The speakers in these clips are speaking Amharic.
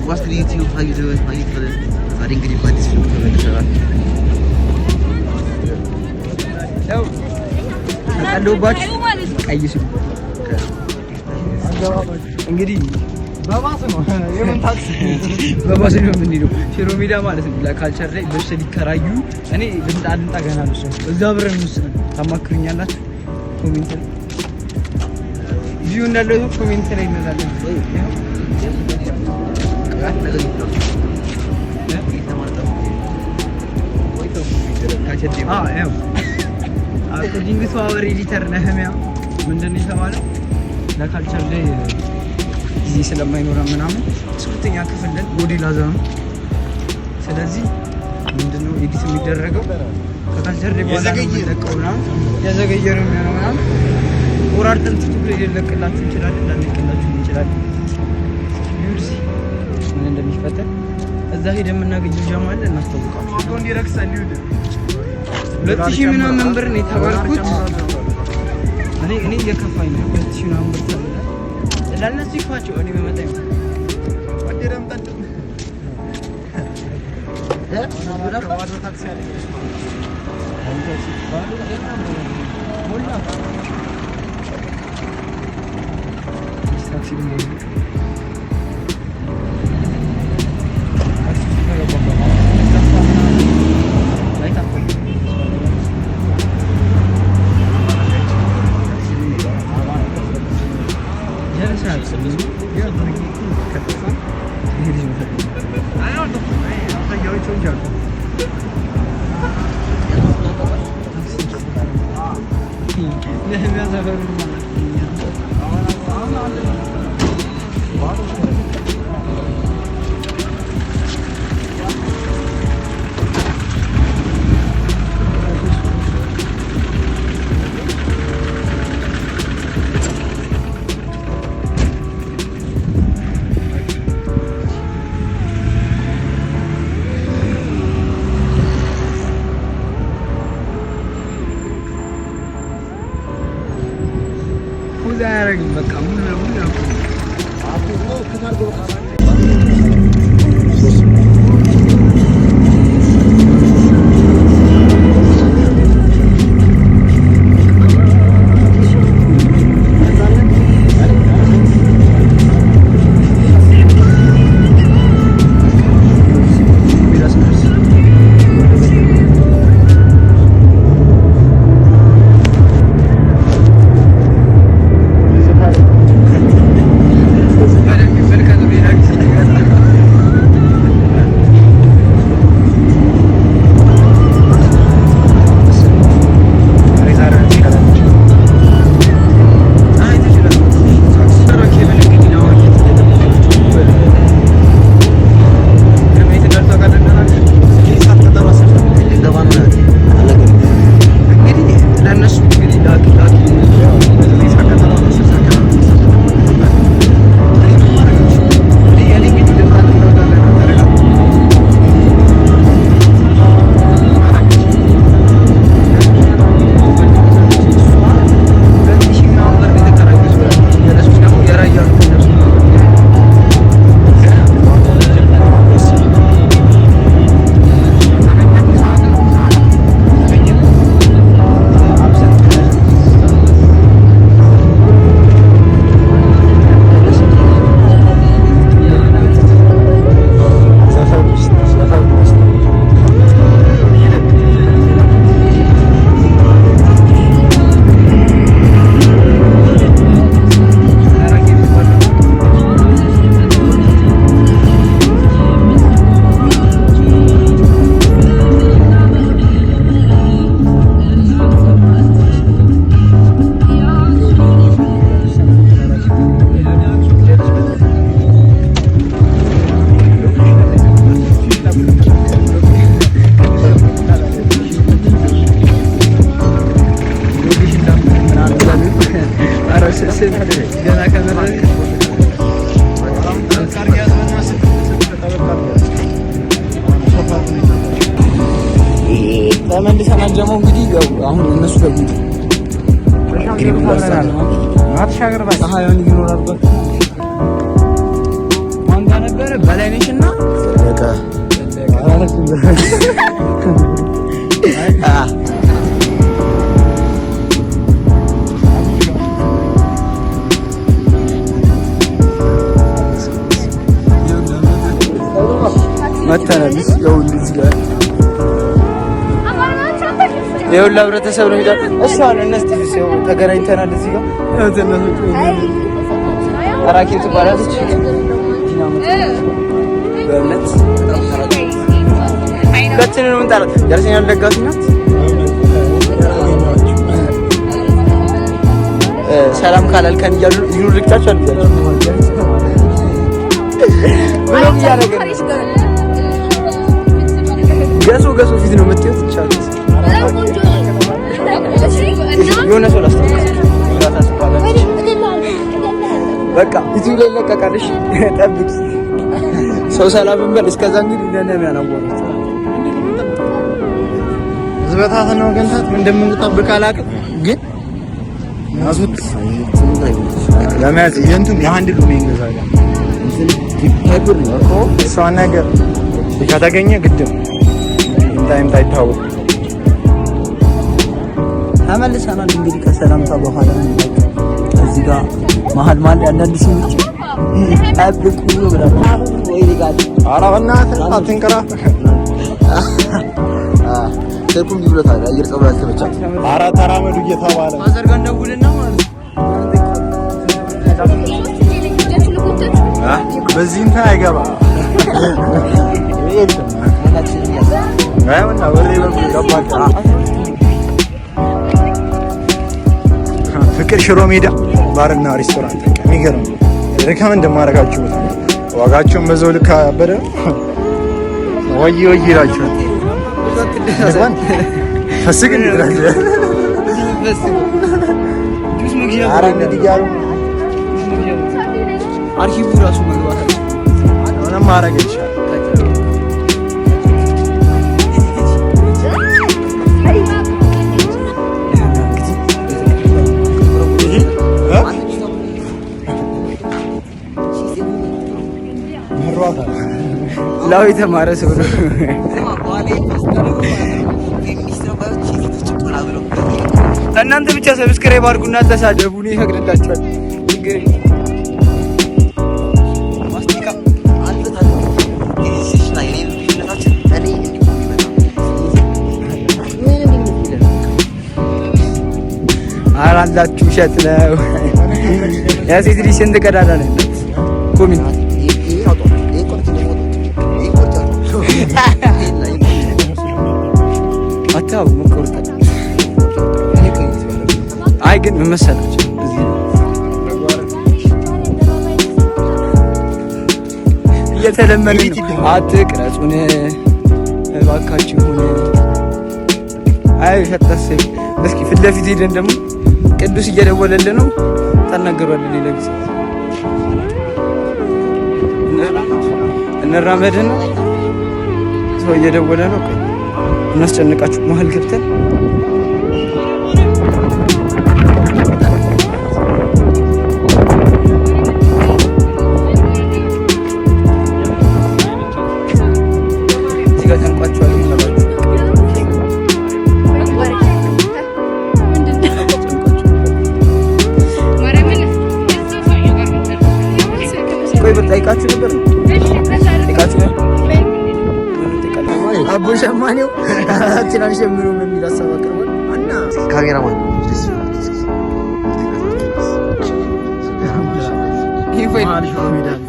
What's the YouTube? How you doing? How you feeling? I didn't get you by this film for the hello but አይይሽም እንግዲህ በባስ ነው የምን ታክሲ በባስ ነው የምንሄደው ሽሮ ሜዳ ማለት ነው ለካልቸር ላይ ልብስ ሊከራዩ እኔ ልምጣ ገና ነው እዛ ብረን እንወስን ታማክሩኛላችሁ ኮሜንት ላይ ቪው እንዳለው ኮሜንት ላይ እንላለን አቆዲንግ ሶአወር ኤዲተር ነህሚያ ምንድነው የተባለው ለካልቸር ላይ እዚህ ስለማይኖር ምናምን ስኩተኛ ክፍል ላይ ሞዴል አዛም ስለዚህ ምንድነው ኤዲት የሚደረገው ከካልቸር ላይ በኋላ ተቀውና ያዘገየሩ ምናምን ወራርተን ትኩል ይለቀላችሁ ይችላል እንዳንቀላችሁ ይችላል ዩርሲ ምን እንደሚፈጠር እዛ ሄደን የምናገኘው ጀማል እናስተዋውቃችሁ ዋጋው እንዲረክሳል ይሁን 2000 ምናምን ብር ነው የተባልኩት እኔ የከፋኝ ነው 2000 ምናምን ብር ተብሏል ለነሱ ይፋቸው እኔ በመጣኝ ወደረም ጠጥ ከዋዶ ታክሲ አለ ሞላ ታክሲ ነው ዛሬ በቃ ምን ነው አጥቶ ከታርጎ ተመልሰናል ጀሞ እንግዲህ አሁን እነሱ ገቡ አትሻገር ባይ ፀሐዩን ይኖራል ማን ጋር ነበር በላይነሽና መተናል። ይኸውልህ ህብረተሰብ ነው ሄዳል። እሺ አሁን እነዚህ ሰው ተገናኝተናል። እዚህ ጋር አራኪን ትባላለች። በእምነት ሁላችንን ነው የምንጠራት። የአርሰናል ደጋፊ ናት። ሰላም ካላልከን እያሉ ይሉ ልክታቸው አልቻቸው ምንም እያደረገ ገሶ ፊት ነው የምትይው ይቻላል። የሆነ ሰው በቃ ዩቲዩብ ላይ ለቀቃለሽ። ጠብቂ ሰው ሰላም እንበል። እስከዛ እንግዲህ ለነም ያናወሩት ዝበታት ነው ገንታት ምን እንደምንጠብቅ አላውቅም፣ ግን አዙት ለማዝ የእንትን የአንድ ሉሜ እንገዛለ ሄብር ነው እኮ እሷ ነገር ከተገኘ ግድም ታይም ታይታወቅ ተመልሰናል። እንግዲህ ከሰላምታ በኋላ እዚህ ጋር መሀል አንዳንድ ሰዎች ጠብቁ ብለው ወይ ይጋል አራበና አትንቀራ ስልኩም ይብለታል። አየር ጸባይ አልተመቻት። አራት አራመዱ እየተባለ አዘርጋ እንደውልና ማለት በዚህ እንትን አይገባ አይወና ወሬ በቃ ፍቅር ሽሮ ሜዳ ባርና ሬስቶራንት የሚገርም ሪከመንድ እንደማደርጋችሁ ዋጋቸውን በዛው ልክ አበደ ወይ ይላችኋል። ፈስግ እንድራለ ጁስ መግዣ አራንዲ ያሉ አርኪቡ ራሱ መግባት አሁን ማረግ ይችላል። ላው የተማረ ሰው ነው። እናንተ ብቻ ሰብስክራይብ አድርጉና ተሳደቡ፣ እኔ እፈቅድላችኋለሁ። ችግር ማስቲካ አላላችሁ ሸጥ ነው። ያሴት ልጅ ስንት ቀዳዳ ነው ኮሚኒቲ አታው መቆርጣ አይ ግን ምን መሰላችሁ እየተለመነ ነው። አትቅረጹን እባካችሁ ሆነ አይ ፈታሰብ እስኪ ፊት ለፊት ሄደን ደግሞ ቅዱስ እየደወለልን ነው ተናገሯለን። ሌላ ጊዜ እንራመድና ሰው እየደወለ ነው። እናስጨንቃችሁ መሀል ገብተን እዚህ ጋር ጨንቋችኋል። ቆይ በጠይቃችሁ ነበር ጠይቃችሁ ነበር አቦ ሸማኔው አራችን ሸምሩ የሚል ሀሳብ አቅርቧል። እና ካሜራማን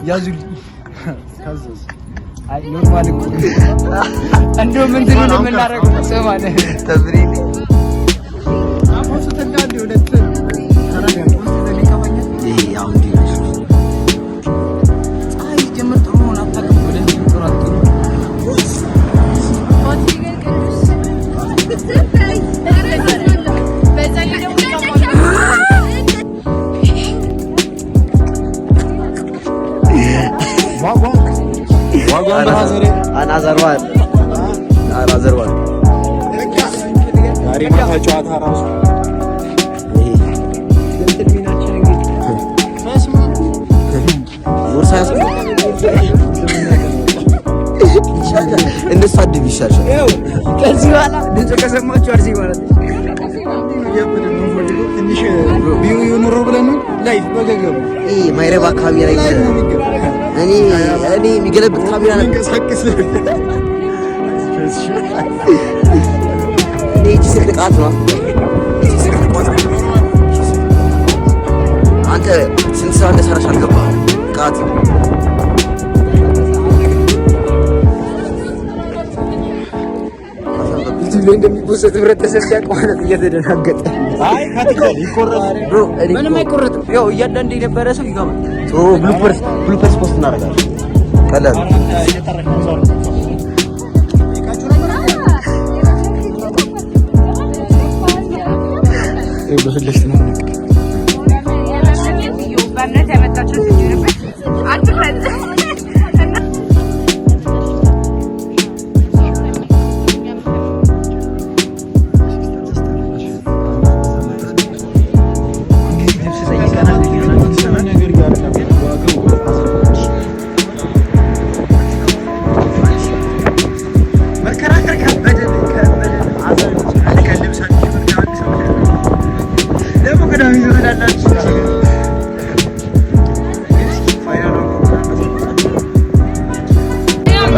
ያዙልኝ አይ ኖርማል እኮ እንደው ምንድን ነው የምናደርገው? ሰማለ ተብሪል አሞሱ ተጋደ ሁለት ታረጋ ቆስ ተሊካማኛ ይሄ ያው እንዴ አይ ጀመር ጥሩ ሆነ አታውቅም። ወደ እንዴ ጥራት አናዘርዋል ዛሬ ማታ ጨዋታ ራሱ ቦርሳ እንደሱ አድብ ይሻልሻል። ይኸው ከዚህ በኋላ ድምፅ ከሰማችሁ አርሲ ማለት ነው። ትንሽ ቢዩ ኑሮ ብለን ነው ላይፍ በገገቡ ማይረባ ካሜራ እኔ የሚገለብጥ ካሜራ እንቀሳቀስ እቺ ስልቃት ነው። አንተ ስንት ሰዓት እንደሰራሽ አልገባህም። ቃት እዚህ ላይ እንደሚፖስት ህብረተሰብ ሲያውቅ ማለት እየተደናገጠ አይ ካቲካል ይቆረጥ ብሮ ምንም አይቆረጥም። ያው እያንዳንዱ የነበረ ሰው ይገባል። ብሉፐርስ ፖስት እናደርጋለን። ቀላል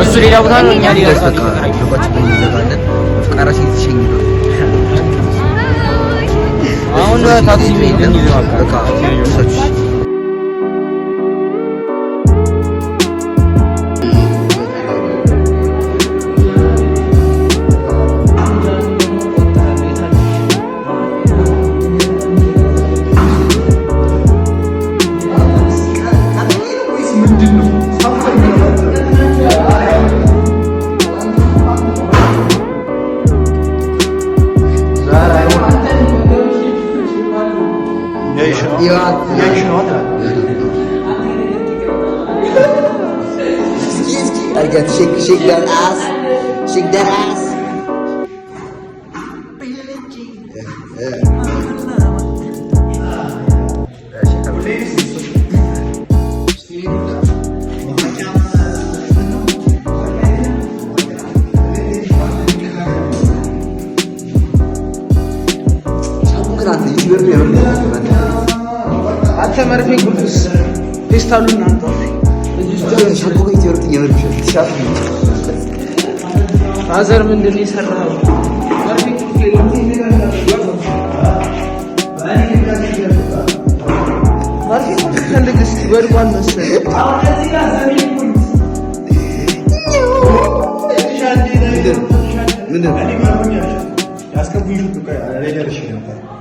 እሱ ሌላ ቦታ ነው። እኛ ሌላ ቦታ ነው። አሁን ታክሲ ሄደን በቃ shake that ass. Shake that ass. አንተ መርፌ ቅዱስ ፌስታሉን አንተ አዘር ምንድን ነው የሰራኸው? መርፌ ቅዱስ ፈልግ እስኪ ወድቋል መሰለኝ። ምንድን